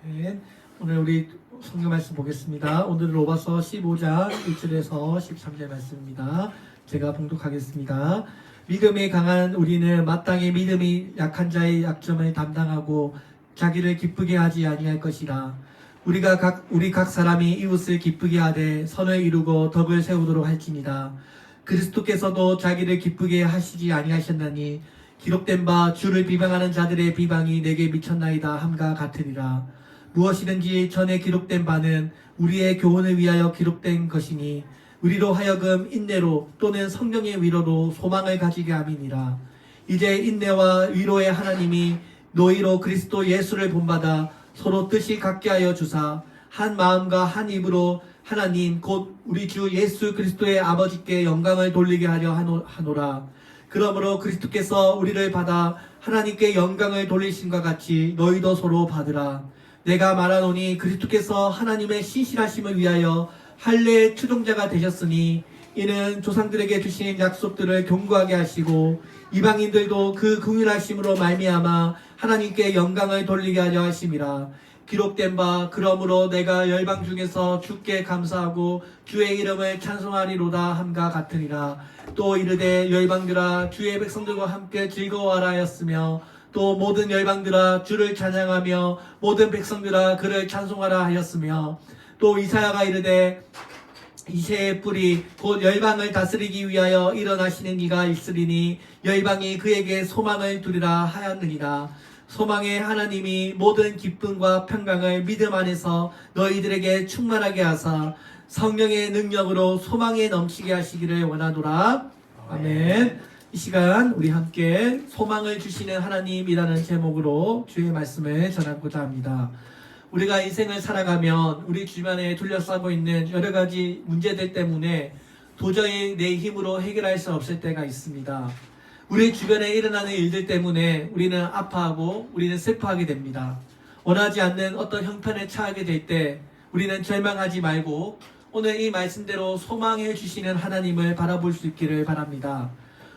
네, 오늘 우리 성경 말씀 보겠습니다. 오늘 로마서 15장 1절에서 13절 말씀입니다. 제가 봉독하겠습니다. 믿음이 강한 우리는 마땅히 믿음이 약한 자의 약점을 담당하고 자기를 기쁘게 하지 아니할 것이라. 우리 각 사람이 이웃을 기쁘게 하되 선을 이루고 덕을 세우도록 할지니라. 그리스도께서도 자기를 기쁘게 하시지 아니하셨나니 기록된 바 주를 비방하는 자들의 비방이 내게 미쳤나이다 함과 같으리라. 무엇이든지 전에 기록된 바는 우리의 교훈을 위하여 기록된 것이니 우리로 하여금 인내로 또는 성령의 위로로 소망을 가지게 함이니라. 이제 인내와 위로의 하나님이 너희로 그리스도 예수를 본받아 서로 뜻이 같게 하여 주사 한 마음과 한 입으로 하나님 곧 우리 주 예수 그리스도의 아버지께 영광을 돌리게 하려 하노라. 그러므로 그리스도께서 우리를 받아 하나님께 영광을 돌리심과 같이 너희도 서로 받으라. 내가 말하노니 그리스도께서 하나님의 신실하심을 위하여 할례의 추종자가 되셨으니 이는 조상들에게 주신 약속들을 견고하게 하시고 이방인들도 그 긍휼하심으로 말미암아 하나님께 영광을 돌리게 하려 하심이라. 기록된 바 그러므로 내가 열방 중에서 주께 감사하고 주의 이름을 찬송하리로다 함과 같으니라. 또 이르되 열방들아 주의 백성들과 함께 즐거워하라 하였으며 또 모든 열방들아 주를 찬양하며 모든 백성들아 그를 찬송하라 하였으며 또 이사야가 이르되 이새의 뿌리 곧 열방을 다스리기 위하여 일어나시는 이가 있으리니 열방이 그에게 소망을 두리라 하였느니라. 소망의 하나님이 모든 기쁨과 평강을 믿음 안에서 너희들에게 충만하게 하사 성령의 능력으로 소망에 넘치게 하시기를 원하노라. 아멘. 이 시간 우리 함께 소망을 주시는 하나님이라는 제목으로 주의 말씀을 전하고자 합니다. 우리가 인생을 살아가면 우리 주변에 둘러싸고 있는 여러 가지 문제들 때문에 도저히 내 힘으로 해결할 수 없을 때가 있습니다. 우리 주변에 일어나는 일들 때문에 우리는 아파하고 우리는 슬퍼하게 됩니다. 원하지 않는 어떤 형편에 처하게 될 때 우리는 절망하지 말고 오늘 이 말씀대로 소망해 주시는 하나님을 바라볼 수 있기를 바랍니다.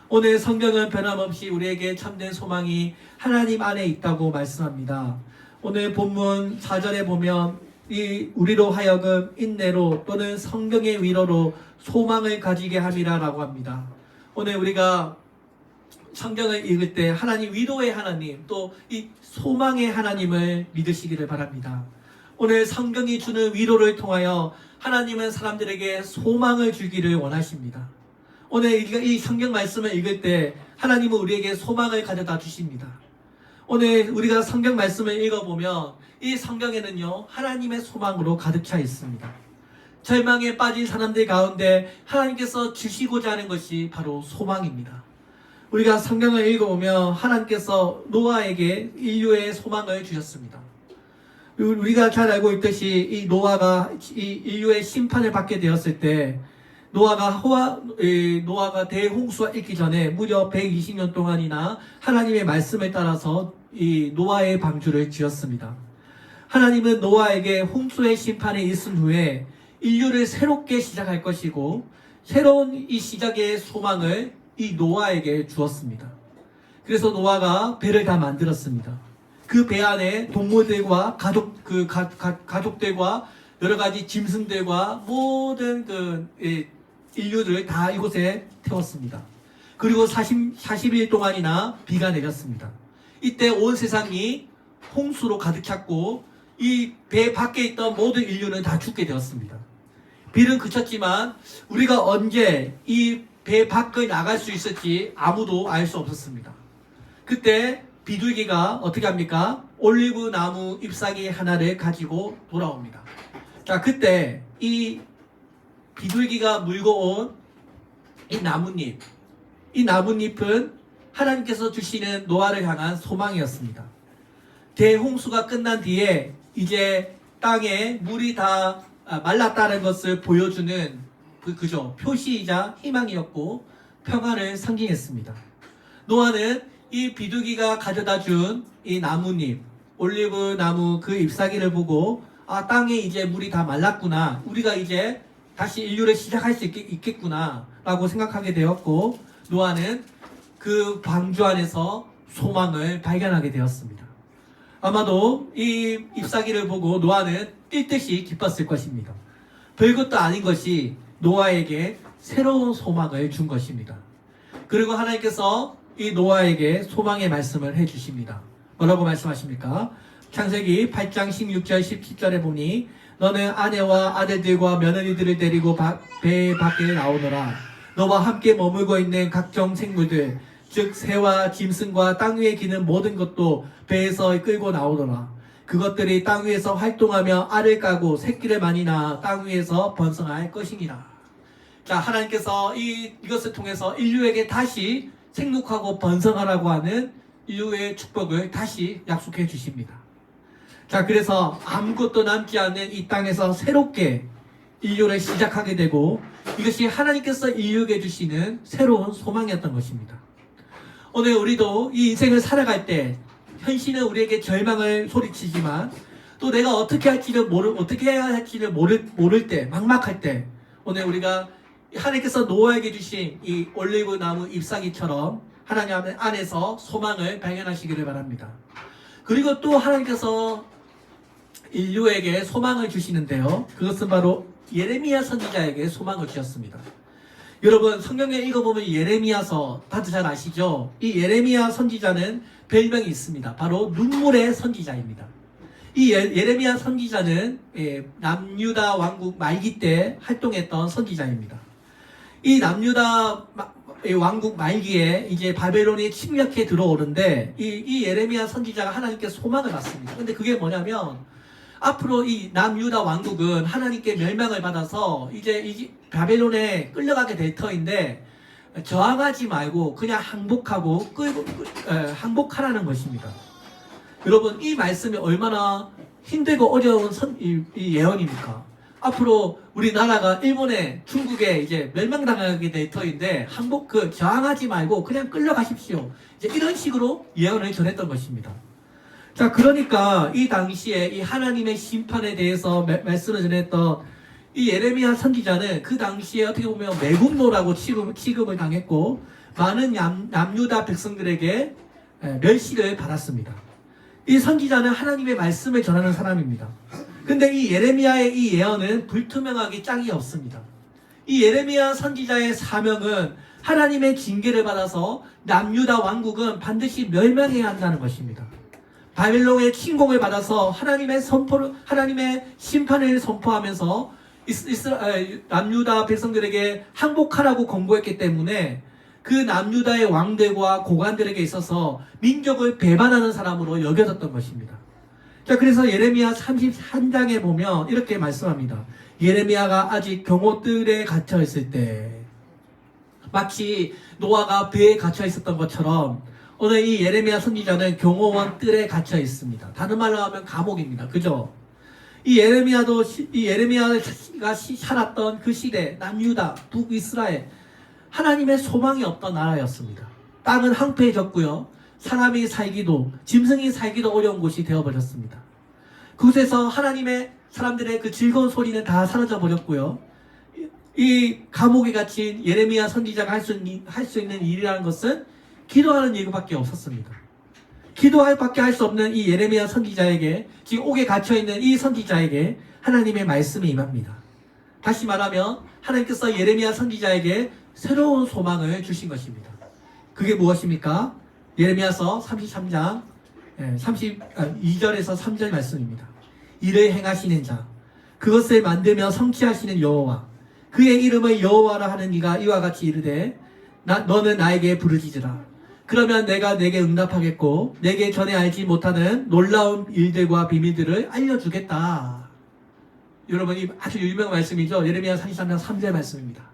오늘 성경은 변함없이 우리에게 참된 소망이 하나님 안에 있다고 말씀합니다. 오늘 본문 4절에 보면 우리로 하여금 인내로 또는 성경의 위로로 소망을 가지게 함이라 라고 합니다. 오늘 우리가 성경을 읽을 때 하나님 위로의 하나님 또 이 소망의 하나님을 믿으시기를 바랍니다. 오늘 성경이 주는 위로를 통하여 하나님은 사람들에게 소망을 주기를 원하십니다. 오늘 이 성경 말씀을 읽을 때 하나님은 우리에게 소망을 가져다 주십니다. 오늘 우리가 성경 말씀을 읽어보면 이 성경에는요 하나님의 소망으로 가득 차 있습니다. 절망에 빠진 사람들 가운데 하나님께서 주시고자 하는 것이 바로 소망입니다. 우리가 성경을 읽어보면 하나님께서 노아에게 인류의 소망을 주셨습니다. 우리가 잘 알고 있듯이 이 노아가 이 인류의 심판을 받게 되었을 때 노아가 대홍수가 있기 전에 무려 120년 동안이나 하나님의 말씀을 따라서 이 노아의 방주를 지었습니다. 하나님은 노아에게 홍수의 심판이 있은 후에 인류를 새롭게 시작할 것이고 새로운 이 시작의 소망을 이 노아에게 주었습니다. 그래서 노아가 배를 다 만들었습니다. 그 배 안에 동물들과 가족들과 여러 가지 짐승들과 모든 인류를 다 이곳에 태웠습니다. 그리고 40일 동안이나 비가 내렸습니다. 이때 온 세상이 홍수로 가득 찼고 이 배 밖에 있던 모든 인류는 다 죽게 되었습니다. 비는 그쳤지만 우리가 언제 이 배 밖에 나갈 수 있을지 아무도 알 수 없었습니다. 그때 비둘기가 어떻게 합니까? 올리브 나무 잎사귀 하나를 가지고 돌아옵니다. 자, 그때 이 비둘기가 물고 온 이 나뭇잎은 하나님께서 주시는 노아를 향한 소망이었습니다. 대홍수가 끝난 뒤에 이제 땅에 물이 다 말랐다는 것을 보여주는 그죠 표시이자 희망이었고 평안을 상징했습니다. 노아는 이 비둘기가 가져다 준 이 나뭇잎, 올리브 나무 그 잎사귀를 보고 땅에 이제 물이 다 말랐구나. 우리가 이제 다시 인류를 시작할 수 있겠구나 라고 생각하게 되었고 노아는 그 방주 안에서 소망을 발견하게 되었습니다. 아마도 이 잎사귀를 보고 노아는 뛸 듯이 기뻤을 것입니다. 별것도 아닌 것이 노아에게 새로운 소망을 준 것입니다. 그리고 하나님께서 이 노아에게 소망의 말씀을 해주십니다. 뭐라고 말씀하십니까? 창세기 8장 16절 17절에 보니 너는 아내와 아들들과 며느리들을 데리고 배 밖에 나오너라. 너와 함께 머물고 있는 각종 생물들 즉 새와 짐승과 땅 위에 기는 모든 것도 배에서 끌고 나오더라. 그것들이 땅 위에서 활동하며 알을 까고 새끼를 많이 낳아 땅 위에서 번성할 것이니라. 자, 하나님께서 이것을 통해서 인류에게 다시 생육하고 번성하라고 하는 인류의 축복을 다시 약속해 주십니다. 자, 그래서 아무것도 남지 않는 이 땅에서 새롭게 인류를 시작하게 되고 이것이 하나님께서 인류에게 주시는 새로운 소망이었던 것입니다. 오늘 우리도 이 인생을 살아갈 때 현실은 우리에게 절망을 소리치지만 또 내가 어떻게 해야 할지를 모를 때, 막막할 때 오늘 우리가 하나님께서 노아에게 주신 이 올리브 나무 잎사귀처럼 하나님 안에서 소망을 발견하시기를 바랍니다. 그리고 또 하나님께서 인류에게 소망을 주시는데요. 그것은 바로 예레미야 선지자에게 소망을 주셨습니다. 여러분 성경에 읽어보면 예레미야서 다들 잘 아시죠? 이 예레미야 선지자는 별명이 있습니다. 바로 눈물의 선지자입니다. 이 예레미야 선지자는 남유다 왕국 말기 때 활동했던 선지자입니다. 이 남유다 왕국 말기에 이제 바벨론이 침략해 들어오는데 이 예레미야 선지자가 하나님께 소망을 받습니다. 근데 그게 뭐냐면 앞으로 이 남유다 왕국은 하나님께 멸망을 받아서 이제 바벨론에 끌려가게 될 터인데 저항하지 말고 그냥 항복하라는 것입니다. 여러분 이 말씀이 얼마나 힘들고 어려운 이 예언입니까? 앞으로 우리나라가 일본에 중국에 이제 멸망당하게 될 터인데 저항하지 말고 그냥 끌려가십시오. 이제 이런 식으로 예언을 전했던 것입니다. 자, 그러니까 이 당시에 이 하나님의 심판에 대해서 말씀을 전했던 이 예레미야 선지자는 그 당시에 어떻게 보면 매국노라고 취급을 당했고 많은 남유다 백성들에게 멸시를 받았습니다. 이 선지자는 하나님의 말씀을 전하는 사람입니다. 근데 이 예레미야의 이 예언은 불투명하게 짝이 없습니다. 이 예레미야 선지자의 사명은 하나님의 징계를 받아서 남유다 왕국은 반드시 멸망해야 한다는 것입니다. 바벨론의 침공을 받아서 하나님의 심판을 선포하면서 남유다 백성들에게 항복하라고 권고했기 때문에 그 남유다의 왕들과 고관들에게 있어서 민족을 배반하는 사람으로 여겨졌던 것입니다. 자, 그래서 예레미야 33장에 보면 이렇게 말씀합니다. 예레미야가 아직 경호뜰에 갇혀 있을 때 마치 노아가 배에 갇혀 있었던 것처럼 오늘 이 예레미야 선지자는 경호원 뜰에 갇혀 있습니다. 다른 말로 하면 감옥입니다. 그죠? 이 예레미야가 살았던 그 시대 남유다, 북이스라엘 하나님의 소망이 없던 나라였습니다. 땅은 황폐해졌고요. 사람이 살기도 짐승이 살기도 어려운 곳이 되어버렸습니다. 그곳에서 하나님의 사람들의 그 즐거운 소리는 다 사라져 버렸고요. 이 감옥에 갇힌 예레미야 선지자가 할 수 있는 일이라는 것은 기도하는 일밖에 없었습니다. 기도할 밖에 할 수 없는 이 예레미야 선지자에게 지금 옥에 갇혀있는 이 선지자에게 하나님의 말씀이 임합니다. 다시 말하면 하나님께서 예레미야 선지자에게 새로운 소망을 주신 것입니다. 그게 무엇입니까? 예레미야서 33장 2절에서 3절 말씀입니다. 이를 행하시는 자 그것을 만들며 성취하시는 여호와 그의 이름을 여호와라 하는 이가 이와 같이 이르되 너는 나에게 부르짖으라. 그러면 내가 내게 응답하겠고 내게 전에 알지 못하는 놀라운 일들과 비밀들을 알려주겠다. 여러분 이 아주 유명한 말씀이죠. 예레미야 33장 3절 말씀입니다.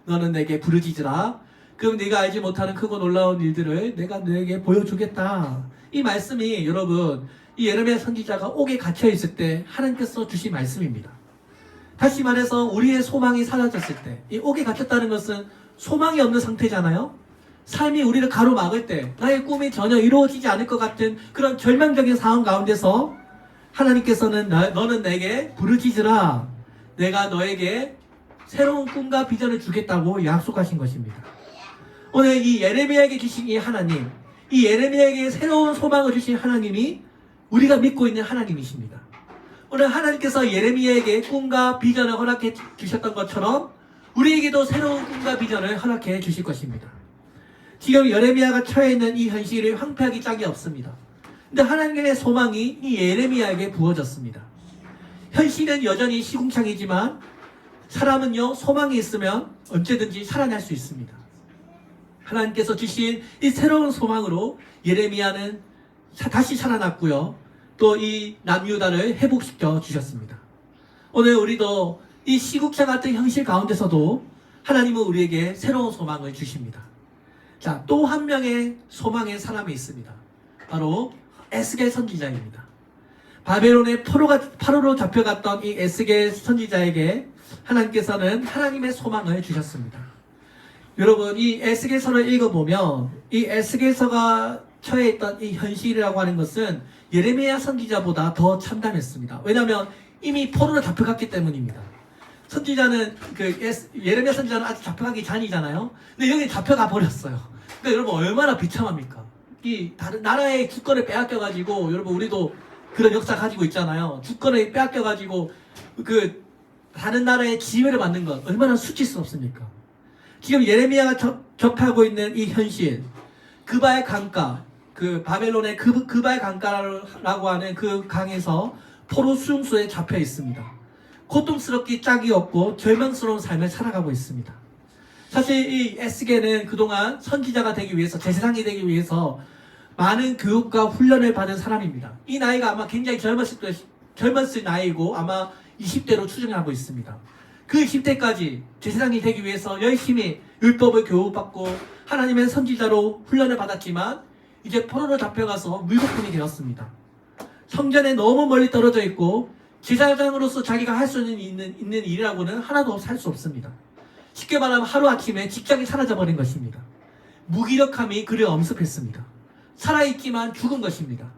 너는 내게 부르짖으라. 그럼 네가 알지 못하는 크고 놀라운 일들을 내가 너에게 보여주겠다. 이 말씀이 여러분 이 예레미야 선지자가 옥에 갇혀 있을 때 하나님께서 주신 말씀입니다. 다시 말해서 우리의 소망이 사라졌을 때 이 옥에 갇혔다는 것은 소망이 없는 상태잖아요. 삶이 우리를 가로막을 때 나의 꿈이 전혀 이루어지지 않을 것 같은 그런 절망적인 상황 가운데서 하나님께서는 너는 내게 부르짖으라. 내가 너에게 새로운 꿈과 비전을 주겠다고 약속하신 것입니다. 오늘 이 예레미야에게 주신 이 하나님, 이 예레미야에게 새로운 소망을 주신 하나님이 우리가 믿고 있는 하나님이십니다. 오늘 하나님께서 예레미야에게 꿈과 비전을 허락해 주셨던 것처럼 우리에게도 새로운 꿈과 비전을 허락해 주실 것입니다. 지금 예레미야가 처해 있는 이 현실을 황폐하기 짝이 없습니다. 근데 하나님의 소망이 이 예레미야에게 부어졌습니다. 현실은 여전히 시궁창이지만 사람은요, 소망이 있으면 언제든지 살아날 수 있습니다. 하나님께서 주신 이 새로운 소망으로 예레미야는 다시 살아났고요. 또 이 남유다를 회복시켜 주셨습니다. 오늘 우리도 이 시국자 같은 현실 가운데서도 하나님은 우리에게 새로운 소망을 주십니다. 자, 또 한 명의 소망의 사람이 있습니다. 바로 에스겔 선지자입니다. 바벨론의 포로로 잡혀갔던 이 에스겔 선지자에게 하나님께서는 하나님의 소망을 주셨습니다. 여러분, 이 에스겔서를 읽어보면 이 에스겔서가 처해 있던 이 현실이라고 하는 것은 예레미야 선지자보다 더 참담했습니다. 왜냐하면 이미 포로로 잡혀갔기 때문입니다. 선지자는 예레미야 선지자는 아직 잡혀가기 전이잖아요. 근데 여기 잡혀가 버렸어요. 그러니까 여러분 얼마나 비참합니까? 이 다른 나라의 주권을 빼앗겨가지고, 여러분 우리도 그런 역사 가지고 있잖아요. 주권을 빼앗겨가지고 다른 나라의 지배를 받는 것 얼마나 수치스럽습니까? 지금 예레미야가 접하고 있는 이 현실, 그바의 강가, 바벨론의 그바의 강가라고 하는 그 강에서 포로 수용소에 잡혀 있습니다. 고통스럽기 짝이 없고 절망스러운 삶을 살아가고 있습니다. 사실 이 에스겔은 그동안 선지자가 되기 위해서, 제사장이 되기 위해서 많은 교육과 훈련을 받은 사람입니다. 이 나이가 아마 굉장히 젊었을 나이고 아마 20대로 추정하고 있습니다. 그 10대까지 제사장이 되기 위해서 열심히 율법을 교육받고 하나님의 선지자로 훈련을 받았지만 이제 포로로 잡혀가서 물거품이 되었습니다. 성전에 너무 멀리 떨어져 있고 제사장으로서 자기가 할 수 있는 일이라고는 하나도 할 수 없습니다. 쉽게 말하면 하루아침에 직장이 사라져버린 것입니다. 무기력함이 그를 엄습했습니다. 살아있지만 죽은 것입니다.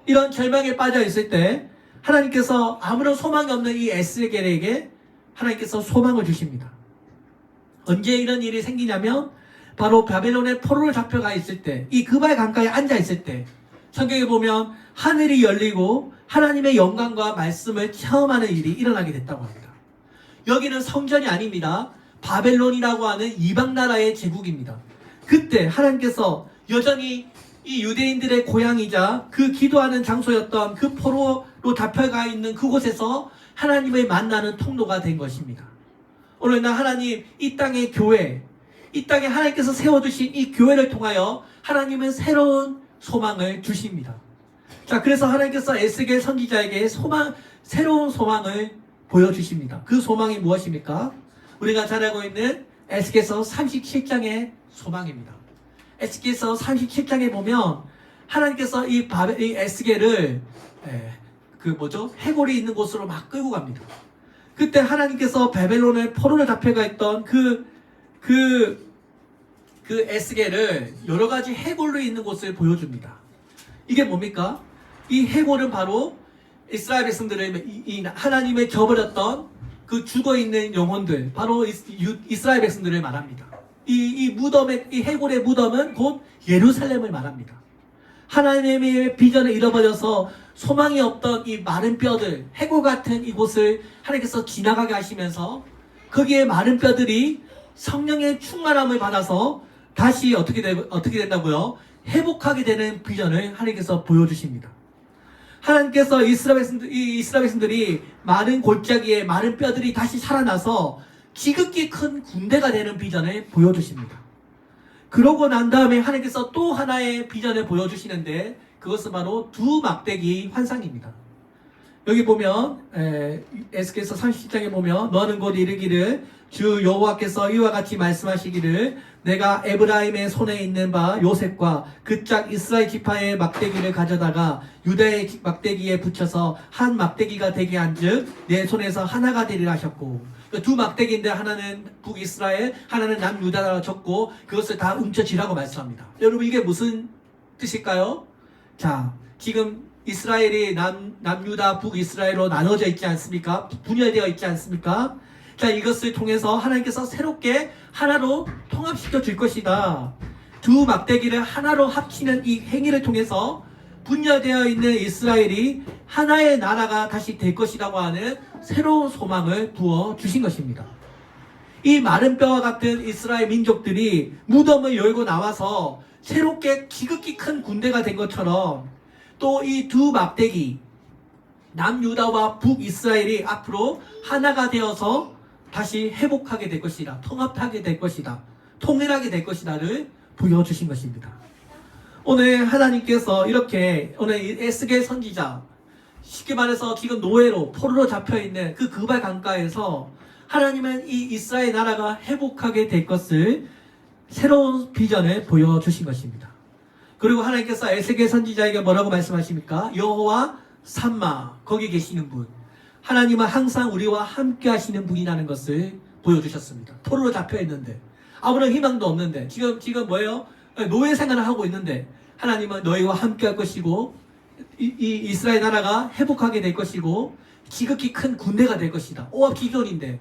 이런 절망에 빠져 있을 때 하나님께서 아무런 소망이 없는 이 에스겔에게 하나님께서 소망을 주십니다. 언제 이런 일이 생기냐면 바로 바벨론의 포로를 잡혀가 있을 때, 이 그바의 강가에 앉아 있을 때 성경에 보면 하늘이 열리고 하나님의 영광과 말씀을 체험하는 일이 일어나게 됐다고 합니다. 여기는 성전이 아닙니다. 바벨론이라고 하는 이방 나라의 제국입니다. 그때 하나님께서 여전히 이 유대인들의 고향이자 그 기도하는 장소였던 그 포로로 잡혀가 있는 그곳에서 하나님을 만나는 통로가 된 것입니다. 오늘날 하나님 이 땅의 교회, 이 땅에 하나님께서 세워두신 이 교회를 통하여 하나님은 새로운 소망을 주십니다. 자, 그래서 하나님께서 에스겔 선지자에게 새로운 소망을 보여주십니다. 그 소망이 무엇입니까? 우리가 잘 알고 있는 에스겔서 37장의 소망입니다. 에스겔서 37장에 보면 하나님께서 이 에스겔을 해골이 있는 곳으로 막 끌고 갑니다. 그때 하나님께서 바벨론의 포로를 잡혀가 있던 그 에스겔을 여러 가지 해골로 있는 곳을 보여줍니다. 이게 뭡니까? 이 해골은 바로 이스라엘 백성들을, 이 하나님을 저버렸던 그 죽어있는 영혼들, 바로 이스라엘 백성들을 말합니다. 이 해골의 무덤은 곧 예루살렘을 말합니다. 하나님의 비전을 잃어버려서 소망이 없던 이 마른 뼈들, 해골 같은 이곳을 하나님께서 지나가게 하시면서 거기에 마른 뼈들이 성령의 충만함을 받아서 다시 어떻게 된다고요? 회복하게 되는 비전을 하나님께서 보여주십니다. 하나님께서 이스라엘 백성들이 마른 골짜기에 마른 뼈들이 다시 살아나서 지극히 큰 군대가 되는 비전을 보여주십니다. 그러고 난 다음에 하나님께서 또 하나의 비전을 보여주시는데 그것은 바로 두 막대기 환상입니다. 여기 보면 에스겔서 30장에 보면 너는 곧 이르기를 주 여호와께서 이와 같이 말씀하시기를 내가 에브라임의 손에 있는 바 요셉과 그 짝 이스라엘 지파의 막대기를 가져다가 유다의 막대기에 붙여서 한 막대기가 되게 한즉 내 손에서 하나가 되리라 하셨고, 두 막대기인데 하나는 북이스라엘, 하나는 남유다라 적고 그것을 다 훔쳐지라고 말씀합니다. 여러분 이게 무슨 뜻일까요? 자, 지금 이스라엘이 남유다, 북이스라엘로 나눠져 있지 않습니까? 분열되어 있지 않습니까? 자, 이것을 통해서 하나님께서 새롭게 하나로 통합시켜 줄 것이다. 두 막대기를 하나로 합치는 이 행위를 통해서 분열되어 있는 이스라엘이 하나의 나라가 다시 될 것이라고 하는 새로운 소망을 부어주신 것입니다. 이 마른 뼈와 같은 이스라엘 민족들이 무덤을 열고 나와서 새롭게 지극히 큰 군대가 된 것처럼 또 이 두 막대기 남유다와 북이스라엘이 앞으로 하나가 되어서 다시 회복하게 될 것이다. 통합하게 될 것이다. 통일하게 될 것이다를 보여주신 것입니다. 오늘 하나님께서 이렇게 오늘 에스겔 선지자 쉽게 말해서 지금 노예로 포로로 잡혀있는 그 그발 강가에서 하나님은 이 이스라엘 나라가 회복하게 될 것을 새로운 비전을 보여주신 것입니다. 그리고 하나님께서 에스겔 선지자에게 뭐라고 말씀하십니까? 여호와 삼마 거기 계시는 분 하나님은 항상 우리와 함께 하시는 분이라는 것을 보여주셨습니다. 포로로 잡혀있는데 아무런 희망도 없는데 지금 뭐예요? 노예 생활을 하고 있는데 하나님은 너희와 함께 할 것이고 이 이스라엘 나라가 회복하게 될 것이고 지극히 큰 군대가 될 것이다. 오합지졸인데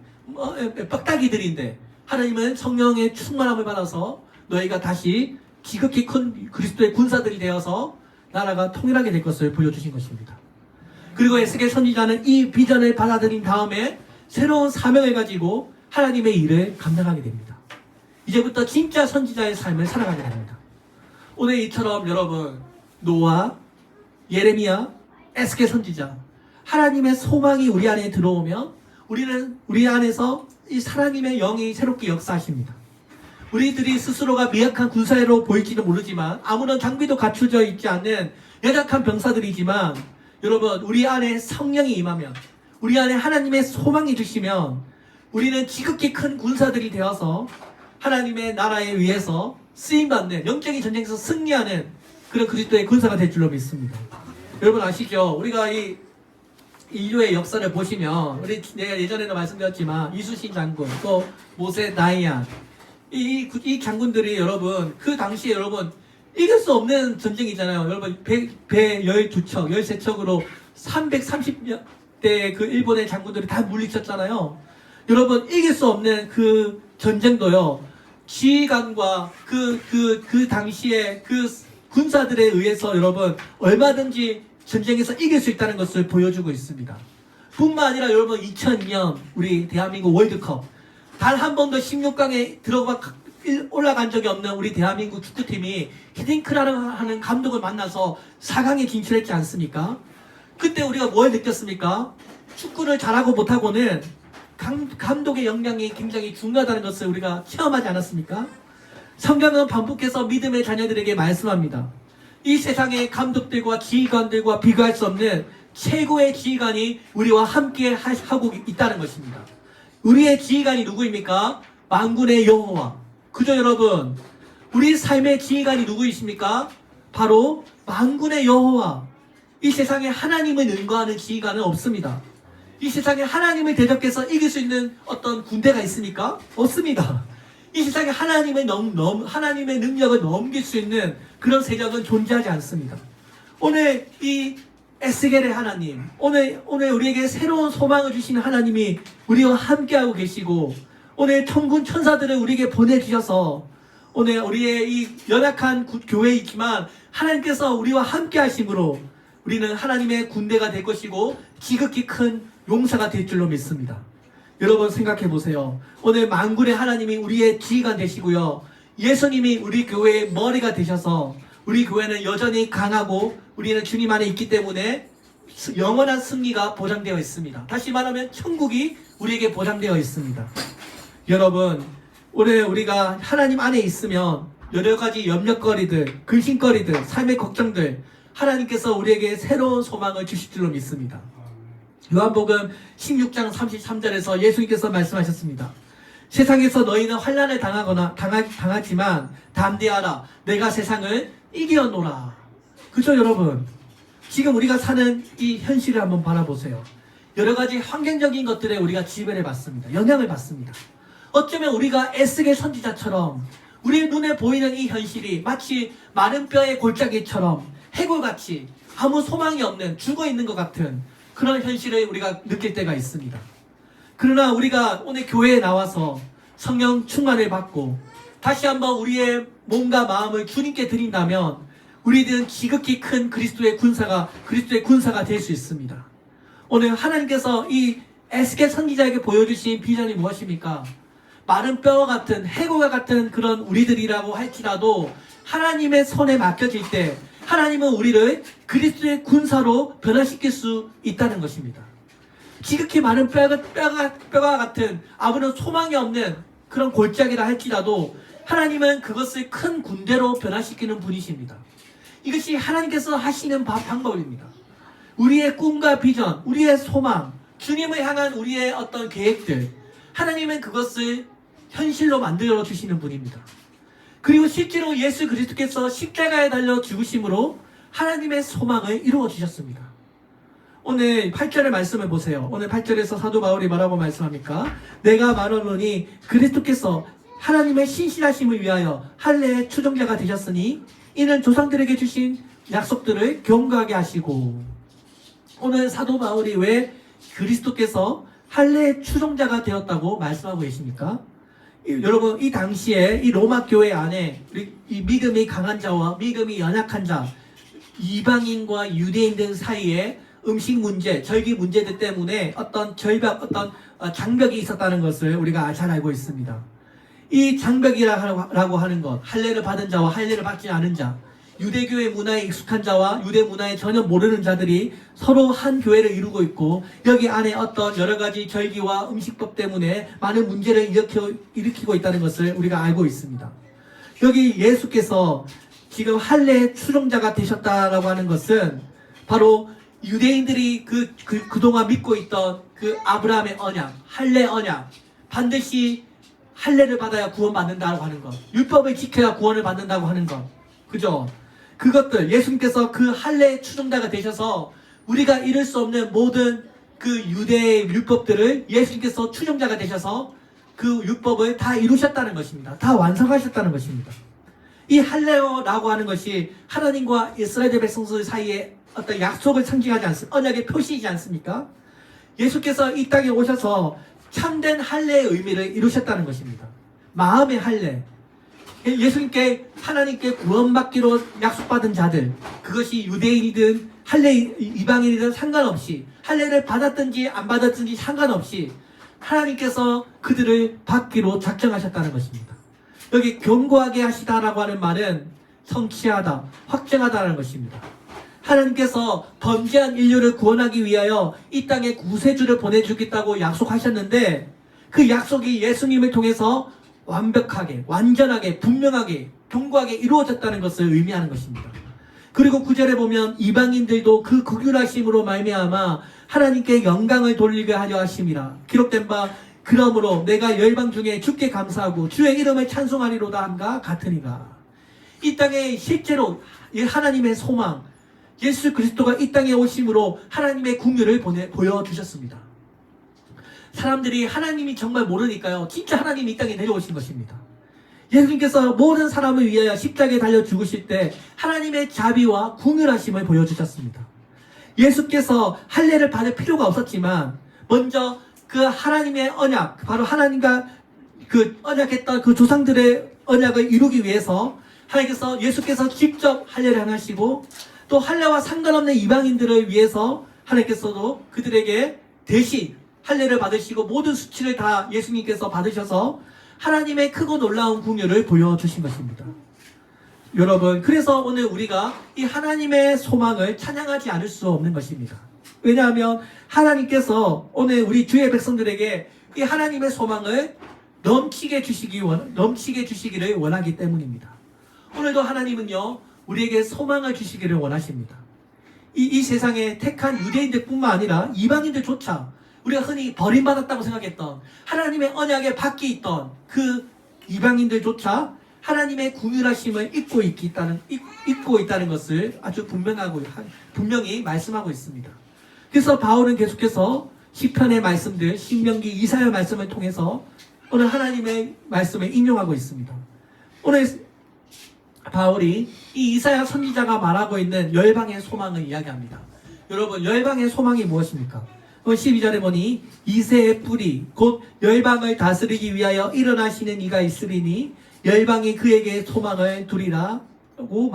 빡다기들인데 하나님은 성령의 충만함을 받아서 너희가 다시 지극히 큰 그리스도의 군사들이 되어서 나라가 통일하게 될 것을 보여주신 것입니다. 그리고 에스겔 선지자는 이 비전을 받아들인 다음에 새로운 사명을 가지고 하나님의 일을 감당하게 됩니다. 이제부터 진짜 선지자의 삶을 살아가게 됩니다. 오늘 이처럼 여러분 노아, 예레미야, 에스겔 선지자 하나님의 소망이 우리 안에 들어오면 우리는 우리 안에서 이 하나님의 영이 새롭게 역사하십니다. 우리들이 스스로가 미약한 군사로 보일지도 모르지만 아무런 장비도 갖춰져 있지 않는 연약한 병사들이지만 여러분 우리 안에 성령이 임하면 우리 안에 하나님의 소망이 주시면 우리는 지극히 큰 군사들이 되어서 하나님의 나라에 위해서 쓰임받는 영적인 전쟁에서 승리하는 그런 그리스도의 군사가 될 줄로 믿습니다. 여러분 아시죠? 우리가 이 인류의 역사를 보시면 내가 예전에도 말씀드렸지만 이수신 장군 또 모세 다이안 이 장군들이 여러분 그 당시에 여러분 이길 수 없는 전쟁이잖아요. 여러분 배 12척 13척으로 330대 그 일본의 장군들이 다 물리쳤잖아요. 여러분 이길 수 없는 그 전쟁도요 지휘관과 그 당시에 그 군사들에 의해서 여러분 얼마든지 전쟁에서 이길 수 있다는 것을 보여주고 있습니다. 뿐만 아니라 여러분 2002년 우리 대한민국 월드컵 단 한 번도 16강에 올라간 적이 없는 우리 대한민국 축구팀이 히딩크라는 감독을 만나서 4강에 진출했지 않습니까? 그때 우리가 뭘 느꼈습니까? 축구를 잘하고 못하고는 감독의 역량이 굉장히 중요하다는 것을 우리가 체험하지 않았습니까? 성경은 반복해서 믿음의 자녀들에게 말씀합니다. 이 세상의 감독들과 지휘관들과 비교할 수 없는 최고의 지휘관이 우리와 함께 하고 있다는 것입니다. 우리의 지휘관이 누구입니까? 만군의 여호와. 그죠 여러분? 우리 삶의 지휘관이 누구이십니까? 바로 만군의 여호와. 이 세상에 하나님을 능가하는 지휘관은 없습니다. 이 세상에 하나님을 대적해서 이길 수 있는 어떤 군대가 있습니까? 없습니다. 이 세상에 하나님의 능력을 넘길 수 있는 그런 세력은 존재하지 않습니다. 오늘 이 에스겔의 하나님, 오늘 우리에게 새로운 소망을 주시는 하나님이 우리와 함께하고 계시고 오늘 천군 천사들을 우리에게 보내주셔서 오늘 우리의 이 연약한 교회에 있지만 하나님께서 우리와 함께 하심으로 우리는 하나님의 군대가 될 것이고 지극히 큰 용사가 될 줄로 믿습니다. 여러분 생각해 보세요. 오늘 만군의 하나님이 우리의 지휘관 되시고요. 예수님이 우리 교회의 머리가 되셔서 우리 교회는 여전히 강하고 우리는 주님 안에 있기 때문에 영원한 승리가 보장되어 있습니다. 다시 말하면 천국이 우리에게 보장되어 있습니다. 여러분 오늘 우리가 하나님 안에 있으면 여러 가지 염려거리들, 근심거리들, 삶의 걱정들 하나님께서 우리에게 새로운 소망을 주실 줄로 믿습니다. 요한복음 16장 33절에서 예수님께서 말씀하셨습니다. 세상에서 너희는 환난을 당하지만 담대하라. 내가 세상을 이겨노라. 그죠 여러분? 지금 우리가 사는 이 현실을 한번 바라보세요. 여러 가지 환경적인 것들에 우리가 지배를 받습니다. 영향을 받습니다. 어쩌면 우리가 에스겔 선지자처럼 우리 눈에 보이는 이 현실이 마치 마른 뼈의 골짜기처럼 해골같이 아무 소망이 없는 죽어있는 것 같은 그런 현실을 우리가 느낄 때가 있습니다. 그러나 우리가 오늘 교회에 나와서 성령 충만을 받고 다시 한번 우리의 몸과 마음을 주님께 드린다면 우리들은 지극히 큰 그리스도의 군사가 될 수 있습니다. 오늘 하나님께서 이 에스겔 선지자에게 보여주신 비전이 무엇입니까? 마른 뼈와 같은 해골과 같은 그런 우리들이라고 할지라도 하나님의 손에 맡겨질 때 하나님은 우리를 그리스도의 군사로 변화시킬 수 있다는 것입니다. 지극히 많은 뼈가 같은 아무런 소망이 없는 그런 골짜기라 할지라도 하나님은 그것을 큰 군대로 변화시키는 분이십니다. 이것이 하나님께서 하시는 방법입니다. 우리의 꿈과 비전, 우리의 소망, 주님을 향한 우리의 어떤 계획들, 하나님은 그것을 현실로 만들어 주시는 분입니다. 그리고 실제로 예수 그리스도께서 십자가에 달려 죽으심으로 하나님의 소망을 이루어 주셨습니다. 오늘 8절의 말씀을 보세요. 오늘 8절에서 사도 바울이 뭐라고 말씀합니까? 내가 말하노니 그리스도께서 하나님의 신실하심을 위하여 할례의 추종자가 되셨으니 이는 조상들에게 주신 약속들을 경고하게 하시고. 오늘 사도 바울이 왜 그리스도께서 할례의 추종자가 되었다고 말씀하고 계십니까? 여러분, 이 당시에 이 로마 교회 안에 이 믿음이 강한 자와 믿음이 연약한 자, 이방인과 유대인들 사이에 음식 문제, 절기 문제들 때문에 어떤 장벽이 있었다는 것을 우리가 잘 알고 있습니다. 이 장벽이라고 하는 것, 할례를 받은 자와 할례를 받지 않은 자, 유대교의 문화에 익숙한 자와 유대 문화에 전혀 모르는 자들이 서로 한 교회를 이루고 있고, 여기 안에 어떤 여러 가지 절기와 음식법 때문에 많은 문제를 일으키고 있다는 것을 우리가 알고 있습니다. 여기 예수께서 지금 할례의 추종자가 되셨다라고 하는 것은 바로 유대인들이 그동안 믿고 있던 그 아브라함의 언약, 할례 언약, 반드시 할례를 받아야 구원받는다고 하는 것, 율법을 지켜야 구원을 받는다고 하는 것, 그죠? 그것들, 예수님께서 그 할례의 추종자가 되셔서 우리가 이룰 수 없는 모든 그 유대의 율법들을 예수님께서 추종자가 되셔서 그 율법을 다 이루셨다는 것입니다. 다 완성하셨다는 것입니다. 이 할례라고 하는 것이 하나님과 이스라엘 백성들 사이에 어떤 약속을 상징하지 않습니까? 언약의 표시이지 않습니까? 예수께서 이 땅에 오셔서 참된 할례의 의미를 이루셨다는 것입니다. 마음의 할례. 예수님께 하나님께 구원받기로 약속받은 자들, 그것이 유대인이든 이방인이든 상관없이, 할례를 받았든지 안 받았든지 상관없이 하나님께서 그들을 받기로 작정하셨다는 것입니다. 여기 경고하게 하시다라고 하는 말은 성취하다, 확정하다라는 것입니다. 하나님께서 범죄한 인류를 구원하기 위하여 이 땅에 구세주를 보내주겠다고 약속하셨는데, 그 약속이 예수님을 통해서 완벽하게, 완전하게, 분명하게, 견고하게 이루어졌다는 것을 의미하는 것입니다. 그리고 9절에 보면 이방인들도 그 극률하심으로 말미암아 하나님께 영광을 돌리게 하려 하심이라 기록된 바, 그러므로 내가 열방 중에 주께 감사하고 주의 이름을 찬송하리로다 함과 같으니라. 이 땅에 실제로 하나님의 소망, 예수 그리스도가 이 땅에 오심으로 하나님의 긍휼을 보여주셨습니다. 사람들이 하나님이 정말 모르니까요, 진짜 하나님이 이 땅에 내려오신 것입니다. 예수님께서 모든 사람을 위하여 십자가에 달려 죽으실 때 하나님의 자비와 긍휼하심을 보여주셨습니다. 예수께서 할례를 받을 필요가 없었지만 먼저 그 하나님의 언약, 바로 하나님과 그 언약했던 그 조상들의 언약을 이루기 위해서 하나님께서, 예수께서 직접 할례를 하시고, 또 할례와 상관없는 이방인들을 위해서 하나님께서도 그들에게 대신 할례를 받으시고 모든 수치를 다 예수님께서 받으셔서 하나님의 크고 놀라운 긍휼을 보여주신 것입니다. 여러분, 그래서 오늘 우리가 이 하나님의 소망을 찬양하지 않을 수 없는 것입니다. 왜냐하면 하나님께서 오늘 우리 주의 백성들에게 이 하나님의 소망을 넘치게 주시기를 원하기 때문입니다. 오늘도 하나님은요, 우리에게 소망을 주시기를 원하십니다. 이 세상에 택한 유대인들 뿐만 아니라 이방인들조차, 우리가 흔히 버림받았다고 생각했던 하나님의 언약에 밖에 있던 그 이방인들조차 하나님의 긍휼하심을 잊고 있다는 것을 아주 분명히 말씀하고 있습니다. 그래서 바울은 계속해서 시편의 말씀들, 신명기, 이사야 말씀을 통해서 오늘 하나님의 말씀을 인용하고 있습니다. 오늘 바울이 이 이사야 선지자가 말하고 있는 열방의 소망을 이야기합니다. 여러분, 열방의 소망이 무엇입니까? 12절에 보니 이새의 뿌리 곧 열방을 다스리기 위하여 일어나시는 이가 있으리니 열방이 그에게 소망을 두리라고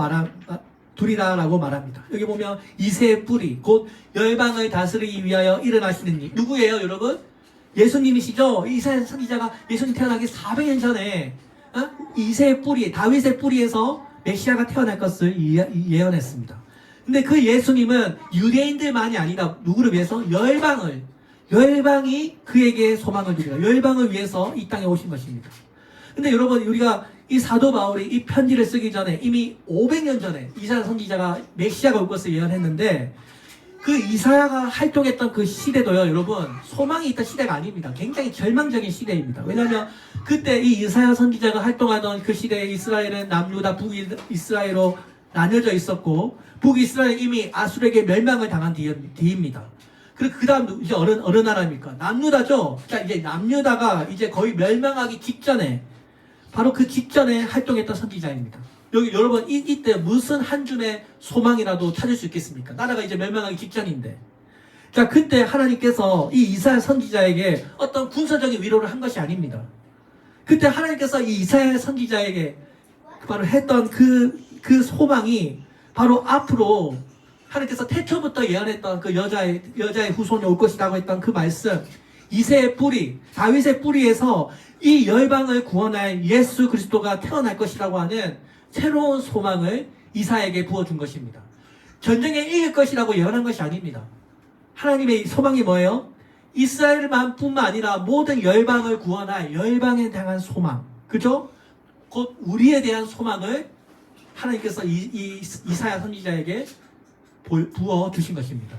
두리라라고 말합니다. 여기 보면 이새의 뿌리 곧 열방을 다스리기 위하여 일어나시는 이 누구예요 여러분? 예수님이시죠. 이사야 선지자가 예수님 태어나기 400년 전에 이새의 뿌리 다윗의 뿌리에서 메시아가 태어날 것을 예언했습니다. 근데 그 예수님은 유대인들만이 아니라 누구를 위해서 열방이 그에게 소망을 주리라. 열방을 위해서 이 땅에 오신 것입니다. 근데 여러분 우리가 이 사도 바울이 이 편지를 쓰기 전에 이미 500년 전에 이사야 선지자가 메시아가 올 것을 예언했는데 그 이사야가 활동했던 그 시대도요 여러분 소망이 있던 시대가 아닙니다. 굉장히 절망적인 시대입니다. 왜냐하면 그때 이 이사야 선지자가 활동하던 그 시대에 이스라엘은 남유다 북이스라엘로 나뉘어져 있었고 북이스라엘 이미 아수르에게 멸망을 당한 뒤입니다. 그리고 그 다음 이제 어느 나라입니까? 남유다죠. 자 이제 남유다가 이제 거의 멸망하기 직전에 바로 그 직전에 활동했던 선지자입니다. 여기 여러분 이때 무슨 한 줌의 소망이라도 찾을 수 있겠습니까? 나라가 이제 멸망하기 직전인데 자 그때 하나님께서 이 이사야 선지자에게 어떤 군사적인 위로를 한 것이 아닙니다. 그때 하나님께서 이 이사야 선지자에게 바로 했던 그 소망이 바로 앞으로 하나님께서 태초부터 예언했던 그 여자의 후손이 올 것이라고 했던 그 말씀 이새의 뿌리 다윗의 뿌리에서 이 열방을 구원할 예수 그리스도가 태어날 것이라고 하는 새로운 소망을 이사야에게 부어준 것입니다. 전쟁에 이길 것이라고 예언한 것이 아닙니다. 하나님의 소망이 뭐예요? 이스라엘만 뿐만 아니라 모든 열방을 구원할 열방에 대한 소망 그죠? 곧 우리에 대한 소망을 하나님께서 이사야 선지자에게 부어주신 것입니다.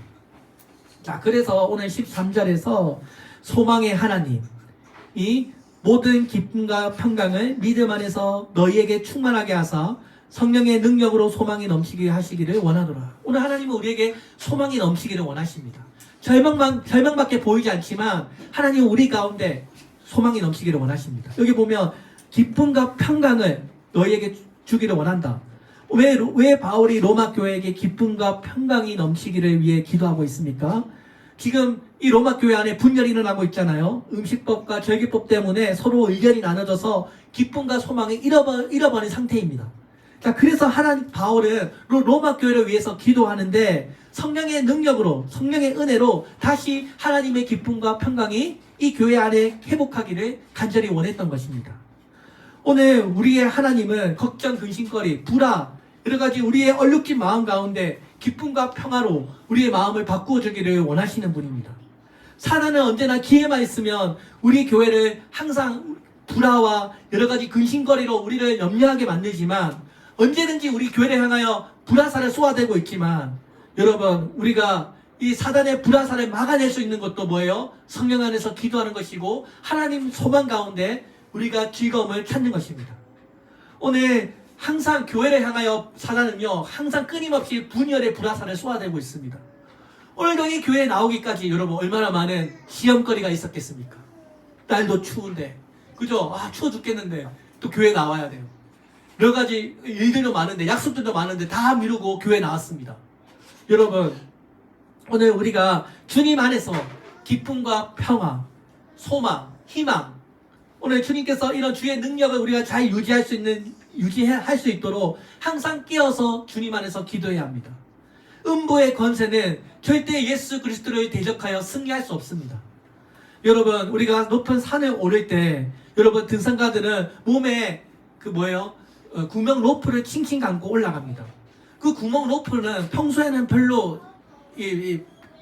자 그래서 오늘 13절에서 소망의 하나님 이 모든 기쁨과 평강을 믿음 안에서 너희에게 충만하게 하사 성령의 능력으로 소망이 넘치게 하시기를 원하노라. 오늘 하나님은 우리에게 소망이 넘치기를 원하십니다. 절망밖에 보이지 않지만 하나님은 우리 가운데 소망이 넘치기를 원하십니다. 여기 보면 기쁨과 평강을 너희에게 주기를 원한다. 왜 바울이 로마 교회에게 기쁨과 평강이 넘치기를 위해 기도하고 있습니까? 지금 이 로마 교회 안에 분열이 일어나고 있잖아요. 음식법과 절기법 때문에 서로 의견이 나눠져서 기쁨과 소망을 잃어버린 상태입니다. 자, 그래서 바울은 로마 교회를 위해서 기도하는데 성령의 능력으로, 성령의 은혜로 다시 하나님의 기쁨과 평강이 이 교회 안에 회복하기를 간절히 원했던 것입니다. 오늘 우리의 하나님은 걱정, 근심거리, 불화, 여러 가지 우리의 얼룩진 마음 가운데 기쁨과 평화로 우리의 마음을 바꾸어 주기를 원하시는 분입니다. 사단은 언제나 기회만 있으면 우리 교회를 항상 불화와 여러 가지 근심거리로 우리를 염려하게 만들지만 언제든지 우리 교회를 향하여 불화살을 쏘아대고 있지만 여러분 우리가 이 사단의 불화살을 막아낼 수 있는 것도 뭐예요? 성령 안에서 기도하는 것이고 하나님 소망 가운데 우리가 즐거움을 찾는 것입니다. 오늘 항상 교회를 향하여 사단은요 항상 끊임없이 분열의 불화살을 쏘아대고 있습니다. 오늘도 이 교회에 나오기까지 여러분 얼마나 많은 시험거리가 있었겠습니까? 날도 추운데 그죠? 추워 죽겠는데 또 교회 나와야 돼요. 여러 가지 일들도 많은데 약속들도 많은데 다 미루고 교회 나왔습니다. 여러분 오늘 우리가 주님 안에서 기쁨과 평화, 소망, 희망 오늘 주님께서 이런 주의 능력을 우리가 잘 유지할 수 있도록 항상 깨어서 주님 안에서 기도해야 합니다. 음부의 권세는 절대 예수 그리스도를 대적하여 승리할 수 없습니다. 여러분 우리가 높은 산을 오를 때 여러분 등산가들은 몸에 구명 로프를 칭칭 감고 올라갑니다. 그 구멍 로프는 평소에는 별로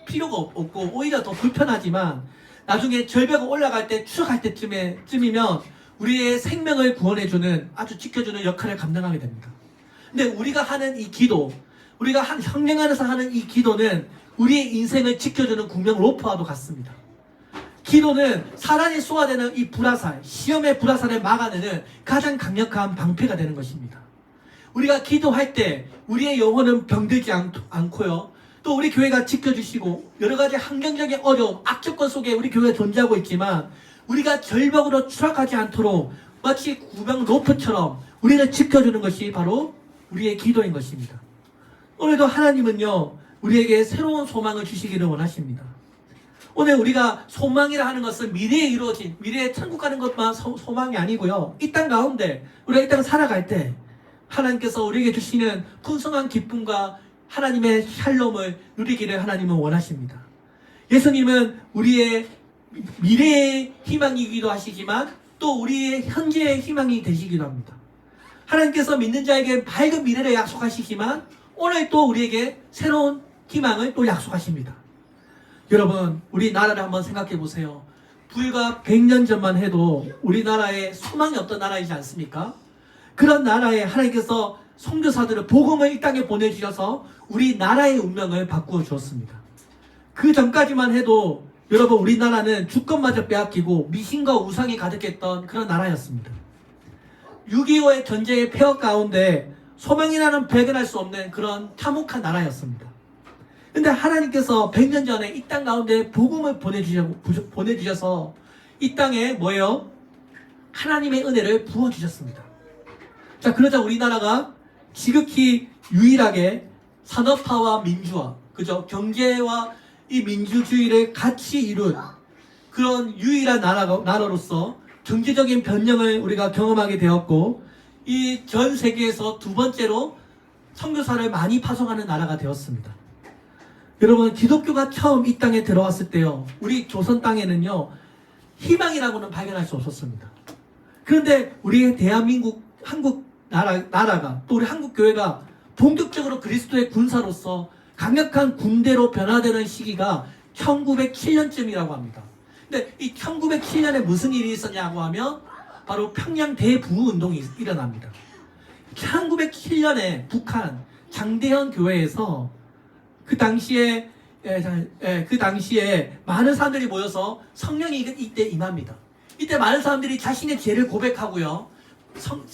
필요가 없고 오히려 더 불편하지만 나중에 절벽을 올라갈 때 추락할 때쯤이면 우리의 생명을 구원해주는 아주 지켜주는 역할을 감당하게 됩니다. 근데 우리가 하는 이 기도 우리가 성령 안에서 하는 이 기도는 우리의 인생을 지켜주는 구명 로프와도 같습니다. 기도는 사단이 쏘아대는 이 불화살, 시험의 불화살을 막아내는 가장 강력한 방패가 되는 것입니다. 우리가 기도할 때 우리의 영혼은 병들지 않고요. 또 우리 교회가 지켜주시고 여러 가지 환경적인 어려움, 악조건 속에 우리 교회가 존재하고 있지만 우리가 절벽으로 추락하지 않도록 마치 구명 로프처럼 우리를 지켜주는 것이 바로 우리의 기도인 것입니다. 오늘도 하나님은요 우리에게 새로운 소망을 주시기를 원하십니다. 오늘 우리가 소망이라 하는 것은 미래에 이루어진 미래에 천국 가는 것만 소망이 아니고요 이 땅 가운데 우리가 이 땅 살아갈 때 하나님께서 우리에게 주시는 풍성한 기쁨과 하나님의 샬롬을 누리기를 하나님은 원하십니다. 예수님은 우리의 미래의 희망이기도 하시지만 또 우리의 현재의 희망이 되시기도 합니다. 하나님께서 믿는 자에게 밝은 미래를 약속하시지만 오늘 또 우리에게 새로운 희망을 또 약속하십니다. 여러분, 우리나라를 한번 생각해 보세요. 불과 100년 전만 해도 우리나라에 소망이 없던 나라이지 않습니까? 그런 나라에 하나님께서 선교사들을 복음을 이 땅에 보내주셔서 우리나라의 운명을 바꾸어 주었습니다. 그 전까지만 해도 여러분, 우리나라는 주권마저 빼앗기고 미신과 우상이 가득했던 그런 나라였습니다. 6.25의 전쟁의 폐허 가운데 소망이라는 발견할 수 없는 그런 참혹한 나라였습니다. 근데 하나님께서 100년 전에 이 땅 가운데 복음을 보내주셔서 이 땅에 뭐예요? 하나님의 은혜를 부어주셨습니다. 자, 그러자 우리나라가 지극히 유일하게 산업화와 민주화, 그죠? 경제와 이 민주주의를 같이 이룬 그런 유일한 나라로서 경제적인 변형을 우리가 경험하게 되었고, 이 전 세계에서 두 번째로 선교사를 많이 파송하는 나라가 되었습니다. 여러분, 기독교가 처음 이 땅에 들어왔을 때요, 우리 조선 땅에는요, 희망이라고는 발견할 수 없었습니다. 그런데 우리의 대한민국, 한국 나라가, 또 우리 한국교회가 본격적으로 그리스도의 군사로서 강력한 군대로 변화되는 시기가 1907년쯤이라고 합니다. 근데 이 1907년에 무슨 일이 있었냐고 하면 바로 평양 대부운동이 일어납니다. 1907년에 북한 장대현 교회에서 그 당시에 많은 사람들이 모여서 성령이 이때 임합니다. 이때 많은 사람들이 자신의 죄를 고백하고요,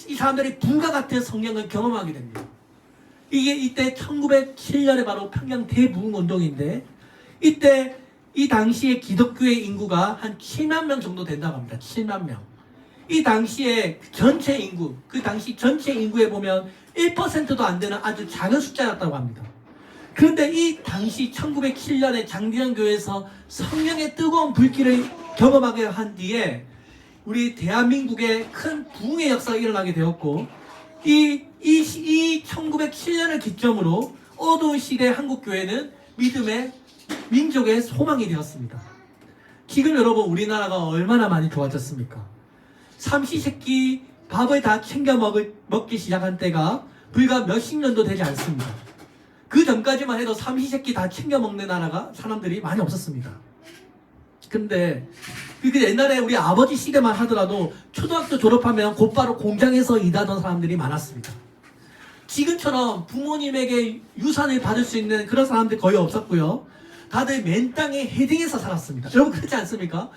이 사람들이 불과 같은 성령을 경험하게 됩니다. 이때 1907년에 바로 평양 대부흥운동인데, 이때 이 당시에 기독교의 인구가 한 7만 명 정도 된다고 합니다. 7만 명. 이 당시에 전체 인구, 그 당시 전체 인구에 보면 1%도 안 되는 아주 작은 숫자였다고 합니다. 그런데 이 당시 1907년에 장대현 교회에서 성령의 뜨거운 불길을 경험하게 한 뒤에 우리 대한민국에 큰 부흥의 역사가 일어나게 되었고, 이 1907년을 기점으로 어두운 시대의 한국교회는 믿음의 민족의 소망이 되었습니다. 지금 여러분, 우리나라가 얼마나 많이 좋아졌습니까? 삼시세끼 밥을 다 챙겨 먹기 시작한 때가 불과 몇십 년도 되지 않습니다. 그 전까지만 해도 삼시세끼 다 챙겨 먹는 나라가 사람들이 많이 없었습니다. 근데 그 옛날에 우리 아버지 시대만 하더라도 초등학교 졸업하면 곧바로 공장에서 일하던 사람들이 많았습니다. 지금처럼 부모님에게 유산을 받을 수 있는 그런 사람들이 거의 없었고요. 다들 맨 땅에 헤딩해서 살았습니다. 여러분, 그렇지 않습니까?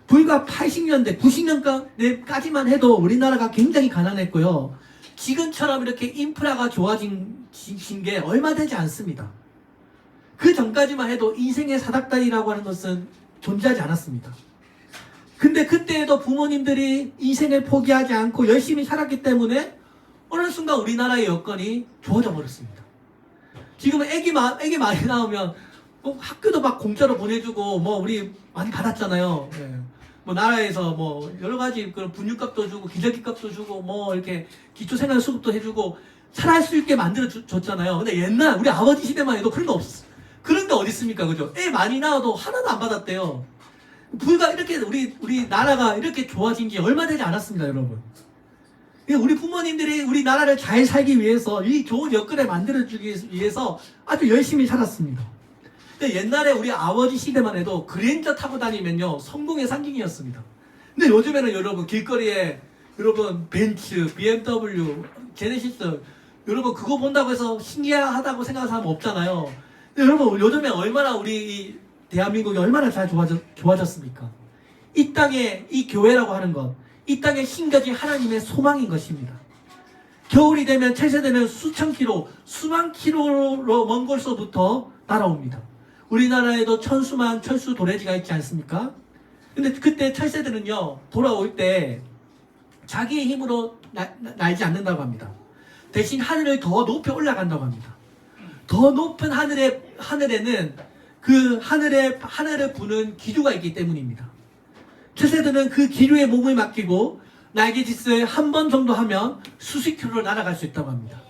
불과 80년대, 90년대까지만 해도 우리나라가 굉장히 가난했고요. 지금처럼 이렇게 인프라가 좋아진 게 얼마 되지 않습니다. 그 전까지만 해도 인생의 사닥다리라고 하는 것은 존재하지 않았습니다. 근데 그때에도 부모님들이 인생을 포기하지 않고 열심히 살았기 때문에 어느 순간 우리나라의 여건이 좋아져 버렸습니다. 지금은 애기 많이 나오면 학교도 막 공짜로 보내주고 우리 많이 받았잖아요. 네. 나라에서 여러 가지 그런 분유값도 주고 기저귀값도 주고 이렇게 기초생활수급도 해주고 살아갈 수 있게 만들어줬잖아요. 근데 옛날 우리 아버지 시대만 해도 그런 거 없었어. 그런 게 어디 있습니까, 그죠? 애 많이 낳아도 하나도 안 받았대요. 불과 이렇게 우리 나라가 이렇게 좋아진 지 얼마 되지 않았습니다, 여러분. 우리 부모님들이 우리 나라를 잘 살기 위해서 이 좋은 여건을 만들어주기 위해서 아주 열심히 살았습니다. 근데 옛날에 우리 아버지 시대만 해도 그랜저 타고 다니면요, 성공의 상징이었습니다. 근데 요즘에는 여러분 길거리에 여러분 벤츠, BMW, 제네시스, 여러분 그거 본다고 해서 신기하다고 생각하는 사람 없잖아요. 근데 여러분 요즘에 얼마나 우리 대한민국이 얼마나 잘 좋아졌습니까? 이 땅에 이 교회라고 하는 것, 이 땅에 심겨진 하나님의 소망인 것입니다. 겨울이 되면 철새되면 수천 킬로, 수만 킬로로 먼 곳서부터 날아옵니다. 우리나라에도 천수만 철수 도래지가 있지 않습니까? 근데 그때 철새들은요, 돌아올 때 자기의 힘으로 날지 않는다고 합니다. 대신 하늘을 더 높이 올라간다고 합니다. 더 높은 하늘에는 그 하늘을 부는 기류가 있기 때문입니다. 철새들은 그 기류에 몸을 맡기고 날개짓을 한 번 정도 하면 수십 킬로를 날아갈 수 있다고 합니다.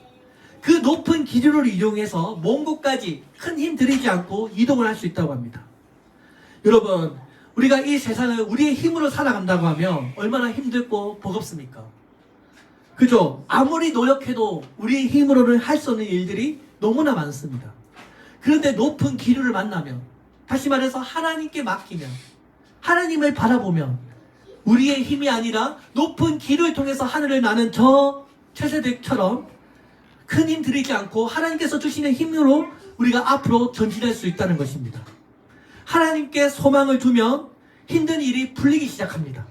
그 높은 기류를 이용해서 먼 곳까지 큰 힘 들이지 않고 이동을 할 수 있다고 합니다. 여러분, 우리가 이 세상을 우리의 힘으로 살아간다고 하면 얼마나 힘들고 버겁습니까? 그죠? 아무리 노력해도 우리의 힘으로는 할 수 없는 일들이 너무나 많습니다. 그런데 높은 기류를 만나면, 다시 말해서 하나님께 맡기면, 하나님을 바라보면 우리의 힘이 아니라 높은 기류를 통해서 하늘을 나는 저 최세대처럼 큰 힘 들이지 않고 하나님께서 주시는 힘으로 우리가 앞으로 전진할 수 있다는 것입니다. 하나님께 소망을 두면 힘든 일이 풀리기 시작합니다.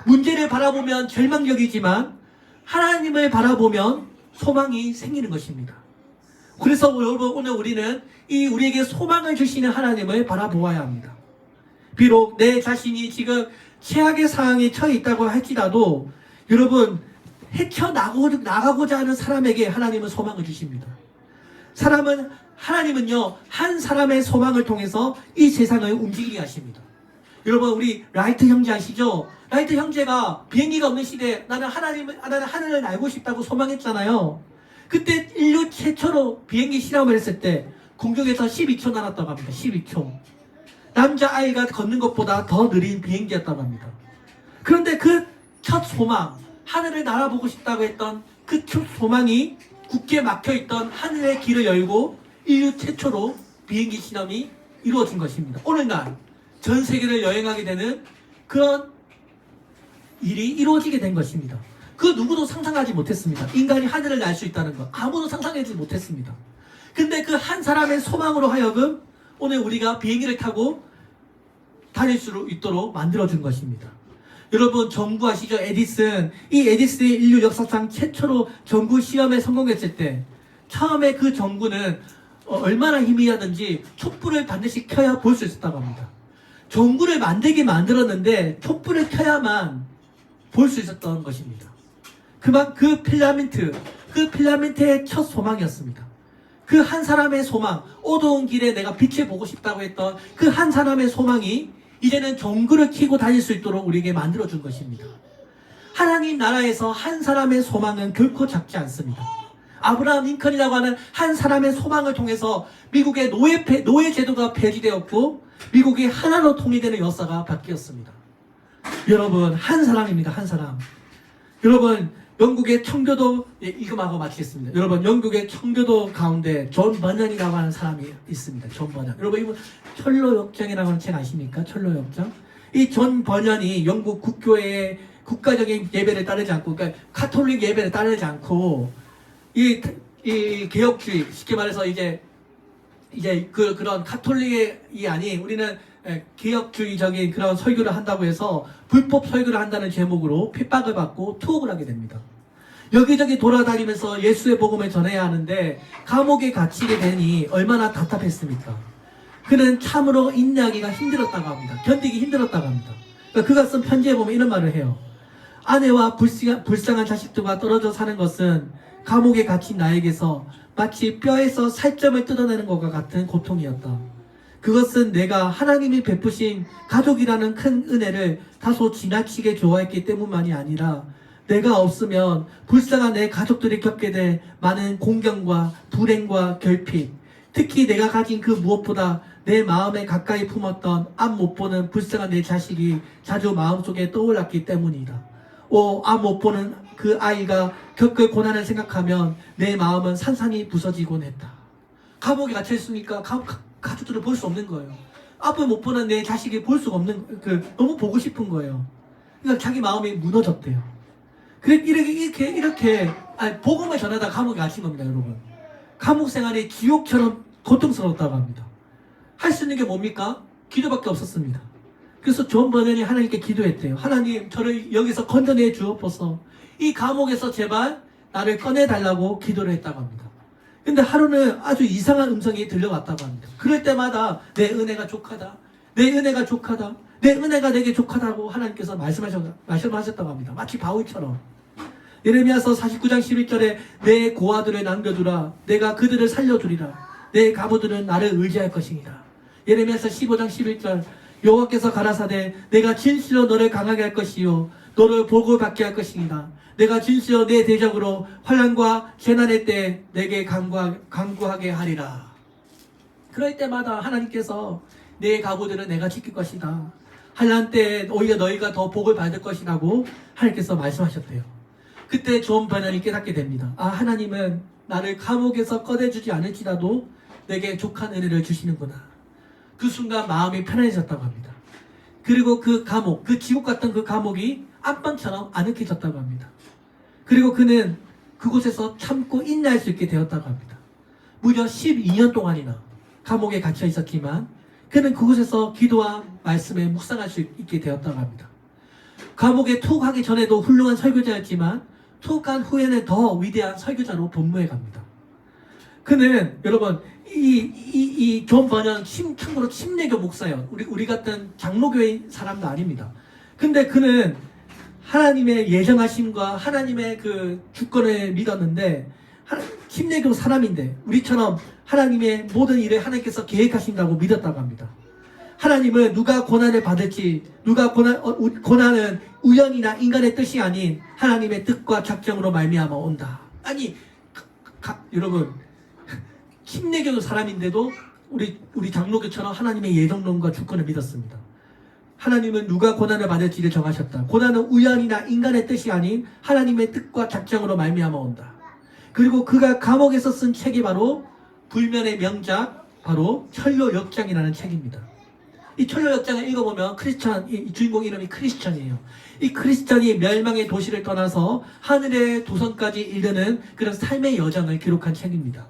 문제를 바라보면 절망적이지만 하나님을 바라보면 소망이 생기는 것입니다. 그래서 여러분, 오늘 우리는 이 우리에게 소망을 주시는 하나님을 바라보아야 합니다. 비록 내 자신이 지금 최악의 상황에 처해 있다고 할지라도 여러분, 헤쳐나가고자 하는 사람에게 하나님은 소망을 주십니다. 하나님은요, 한 사람의 소망을 통해서 이 세상을 움직이게 하십니다. 여러분, 우리 라이트 형제 아시죠? 라이트 형제가 비행기가 없는 시대에 나는 하늘을 날고 싶다고 소망했잖아요. 그때 인류 최초로 비행기 실험을 했을 때 공중에서 12초 날았다고 합니다. 12초. 남자아이가 걷는 것보다 더 느린 비행기였다고 합니다. 그런데 그 첫 소망, 하늘을 날아보고 싶다고 했던 그 첫 소망이 굳게 막혀있던 하늘의 길을 열고 인류 최초로 비행기 실험이 이루어진 것입니다. 오늘날 전 세계를 여행하게 되는 그런 일이 이루어지게 된 것입니다. 그 누구도 상상하지 못했습니다. 인간이 하늘을 날 수 있다는 것 아무도 상상하지 못했습니다. 근데 그 한 사람의 소망으로 하여금 오늘 우리가 비행기를 타고 다닐 수 있도록 만들어준 것입니다. 여러분, 전구 아시죠? 에디슨. 이 에디슨이 인류 역사상 최초로 전구 시험에 성공했을 때 처음에 그 전구는 얼마나 희미하든지 촛불을 반드시 켜야 볼 수 있었다고 합니다. 전구를 만들었는데 촛불을 켜야만 볼 수 있었던 것입니다. 그 필라멘트의 첫 소망이었습니다. 그 한 사람의 소망, 어두운 길에 내가 빛을 보고 싶다고 했던 그 한 사람의 소망이 이제는 전구를 켜고 다닐 수 있도록 우리에게 만들어준 것입니다. 하나님 나라에서 한 사람의 소망은 결코 작지 않습니다. 아브라함 링컨이라고 하는 한 사람의 소망을 통해서 미국의 노예 제도가 폐지되었고 미국이 하나로 통일되는 역사가 바뀌었습니다. 여러분, 한 사람입니다. 한 사람. 여러분, 영국의 청교도, 이거하고 마치겠습니다. 여러분, 영국의 청교도 가운데 존 버넌이라고 하는 사람이 있습니다. 존 버넌. 여러분, 이분 철로역정이라고 하는 책 아십니까? 철로역정. 이 존 버넌이 영국 국교의 국가적인 예배를 따르지 않고, 그러니까 카톨릭 예배를 따르지 않고 이 개혁주의, 쉽게 말해서 이제 그런 카톨릭이 아닌 우리는 개혁주의적인 그런 설교를 한다고 해서 불법 설교를 한다는 제목으로 핍박을 받고 투옥을 하게 됩니다. 여기저기 돌아다니면서 예수의 복음을 전해야 하는데 감옥에 갇히게 되니 얼마나 답답했습니까? 그는 참으로 인내하기가 힘들었다고 합니다. 견디기 힘들었다고 합니다. 그러니까 그가 쓴 편지에 보면 이런 말을 해요. 아내와 불쌍한 자식들과 떨어져 사는 것은 감옥에 갇힌 나에게서 마치 뼈에서 살점을 뜯어내는 것과 같은 고통이었다. 그것은 내가 하나님이 베푸신 가족이라는 큰 은혜를 다소 지나치게 좋아했기 때문만이 아니라 내가 없으면 불쌍한 내 가족들이 겪게 될 많은 공경과 불행과 결핍, 특히 내가 가진 그 무엇보다 내 마음에 가까이 품었던 앞 못 보는 불쌍한 내 자식이 자주 마음속에 떠올랐기 때문이다. 앞 못 보는 그 아이가 겪을 고난을 생각하면 내 마음은 산산이 부서지곤 했다. 감옥에 갇혀있으니까 가족들을 볼 수 없는 거예요. 앞을 못 보는 내 자식이 볼 수가 없는, 너무 보고 싶은 거예요. 그러니까 자기 마음이 무너졌대요. 이렇게 복음을 전하다 감옥에 갇힌 겁니다, 여러분. 감옥 생활이 지옥처럼 고통스러웠다고 합니다. 할 수 있는 게 뭡니까? 기도밖에 없었습니다. 그래서 존 버넌이 하나님께 기도했대요. 하나님, 저를 여기서 건져내 주옵소서. 이 감옥에서 제발 나를 꺼내달라고 기도를 했다고 합니다. 근데 하루는 아주 이상한 음성이 들려왔다고 합니다. 그럴 때마다 내 은혜가 족하다. 내 은혜가 족하다. 내 은혜가 내게 족하다고 하나님께서 말씀하셨다고 합니다. 마치 바울처럼. 예레미야서 49장 11절에 내 고아들을 남겨두라. 내가 그들을 살려주리라. 내 가부들은 나를 의지할 것이니라. 예레미야서 15장 11절 여호와께서 가라사대 내가 진실로 너를 강하게 할 것이요 너를 보고받게 할 것이니라. 내가 진실로 내 대적으로 환난과 재난의 때 내게 강구하게 하리라. 그럴 때마다 하나님께서 내 가구들은 내가 지킬 것이다. 환난 때 오히려 너희가 더 복을 받을 것이라고 하나님께서 말씀하셨대요. 그때 존 버넌이 깨닫게 됩니다. 아, 하나님은 나를 감옥에서 꺼내주지 않을지라도 내게 족한 은혜를 주시는구나. 그 순간 마음이 편안해졌다고 합니다. 그리고 그 감옥, 그 지옥 같던 그 감옥이 안방처럼 아늑해졌다고 합니다. 그리고 그는 그곳에서 참고 인내할 수 있게 되었다고 합니다. 무려 12년 동안이나 감옥에 갇혀 있었지만 그는 그곳에서 기도와 말씀에 묵상할 수 있게 되었다고 합니다. 감옥에 투옥하기 전에도 훌륭한 설교자였지만 투옥한 후에는 더 위대한 설교자로 본무해 갑니다. 그는 여러분 이 존 버넌 참고로 침례교 목사예요. 우리 같은 장로교회 사람도 아닙니다. 근데 그는 하나님의 예정하심과 하나님의 그 주권을 믿었는데 침례교 사람인데 우리처럼 하나님의 모든 일을 하나님께서 계획하신다고 믿었다고 합니다. 하나님은 누가 고난을 받을지 누가 고난은 우연이나 인간의 뜻이 아닌 하나님의 뜻과 작정으로 말미암아 온다. 아니 여러분 침례교 사람인데도 우리 장로교처럼 하나님의 예정론과 주권을 믿었습니다. 하나님은 누가 고난을 받을지를 정하셨다. 고난은 우연이나 인간의 뜻이 아닌 하나님의 뜻과 작정으로 말미암아 온다. 그리고 그가 감옥에서 쓴 책이 바로 불면의 명작 바로 철로역장이라는 책입니다. 이 철로역장을 읽어보면 이 주인공 이름이 크리스천이에요. 이 크리스천이 멸망의 도시를 떠나서 하늘의 도성까지 이르는 그런 삶의 여정을 기록한 책입니다.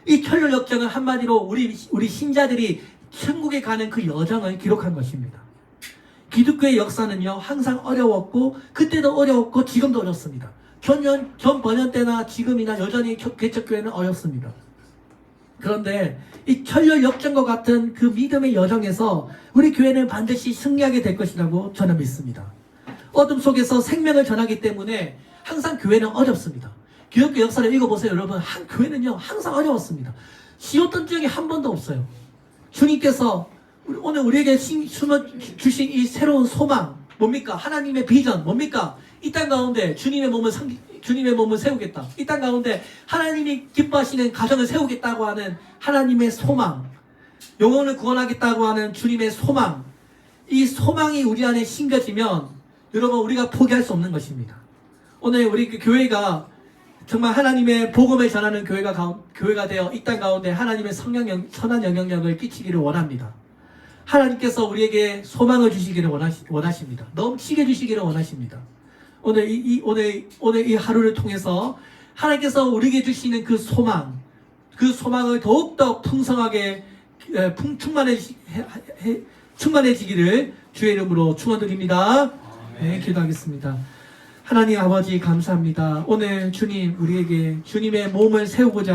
이 철로역장은 한마디로 우리 신자들이 천국에 가는 그 여정을 기록한 것입니다. 기독교의 역사는요 항상 어려웠고 그때도 어려웠고 지금도 어렵습니다. 전 번연 때나 지금이나 여전히 개척교회는 어렵습니다. 그런데 이 철로역정과 같은 그 믿음의 여정에서 우리 교회는 반드시 승리하게 될 것이라고 저는 믿습니다. 어둠 속에서 생명을 전하기 때문에 항상 교회는 어렵습니다. 기독교 역사를 읽어보세요. 여러분 교회는요 항상 어려웠습니다. 쉬웠던 적이 한 번도 없어요. 주님께서 오늘 우리에게 주신 이 새로운 소망 뭡니까? 하나님의 비전 뭡니까? 이 땅 가운데 주님의 몸을 세우겠다. 이 땅 가운데 하나님이 기뻐하시는 가정을 세우겠다고 하는 하나님의 소망, 영혼을 구원하겠다고 하는 주님의 소망, 이 소망이 우리 안에 심겨지면 여러분 우리가 포기할 수 없는 것입니다. 오늘 우리 교회가 정말 하나님의 복음을 전하는 교회가 되어 이 땅 가운데 하나님의 선한 영향력을 끼치기를 원합니다. 하나님께서 우리에게 소망을 주시기를 원하십니다. 넘치게 주시기를 원하십니다. 오늘 이 하루를 통해서 하나님께서 우리에게 주시는 그 소망을 더욱더 풍성하게 충만해지기를 주의 이름으로 축원드립니다. 네, 기도하겠습니다. 하나님 아버지 감사합니다. 오늘 주님 우리에게 주님의 몸을 세우고자